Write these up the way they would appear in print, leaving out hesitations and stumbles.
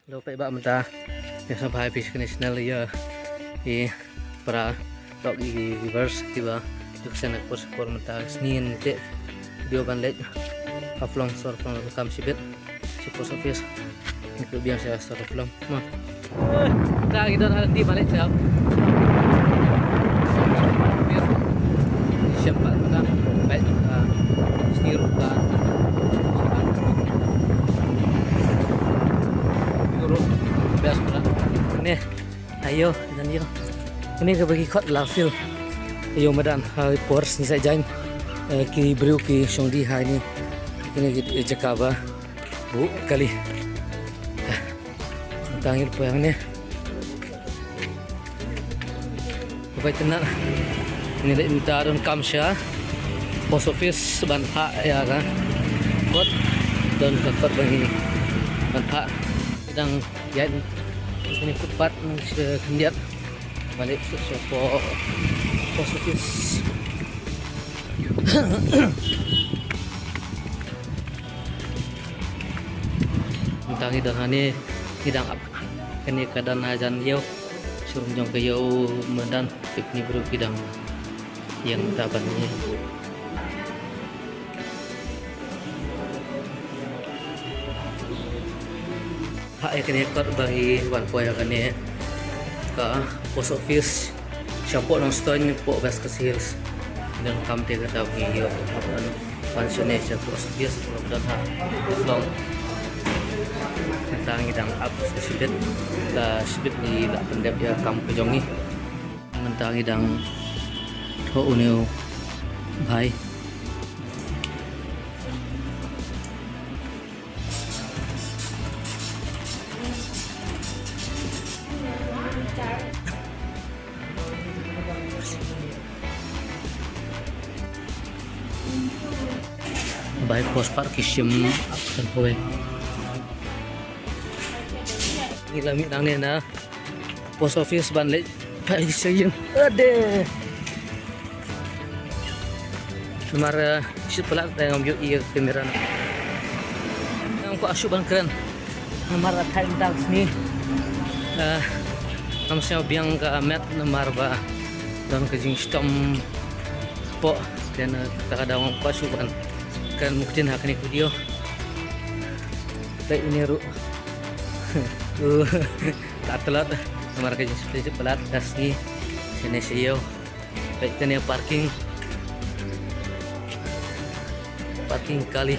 Lupa iba mata yang sampai habis national ya para dog reverse tiba itu sana pos mata snin te video banlet aflong sor from kam sibet si post office itu biasa sor aflong mah tak gitu nanti balik siap siapa kita baik snir ka biasa nih ayo dan yo ini ke bagi kot lafil ayo madan hai pors ni saja ki bru ki shongdi hai ini jakaba bu kali tangil po yang ni apa tenar ini dah minta don kamsha post office banha ya kan kot don kot begini banha sedang ya ini kupat kendiat balik sopo post office tentang hidangan ini hidang apa ini keadaan hajan yau suruh jong ke yau medan piknik baru hidang yang tabannya hak kini kot bagi wan poya kini ke post office siapa nang stone po bas ke sales dan kam te kata bagi yo pensiunnya siapa post office dan ha long tentang hidang up sibet la sibet ni la pendep ya kam pejongi tentang hidang ho uneu bhai by post park kisim akan hoy ni lami nang ne na post office ban le pai sayang ade nomor sit pelat dengan view iya kamera nang ko asyuk ban keren nomor time tax ni nam saya biang ke met nomor ba dan ke jing stom po dan kadang ko asyuk ban kan mungkin hak ni video baik ini ru tak telat nomor kerja seperti pelat kasih sini siyo baik kan ya parking kali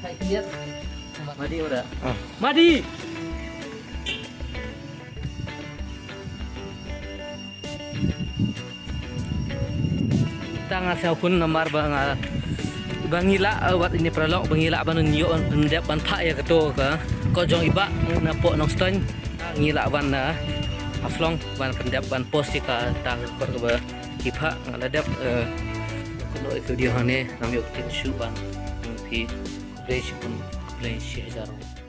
Hai lihat. Madi udah. Madi. Tang asal pun nomor bangila wat ini prolog bangila banun yo ndep ban pha ya keto ka ko jong iba na po nong ston ngila ban na aflong ban pendap ban post ka tang ko ba kipa ngaladap ko itu dia hane nam yo tin shu ban pi play pun play 6000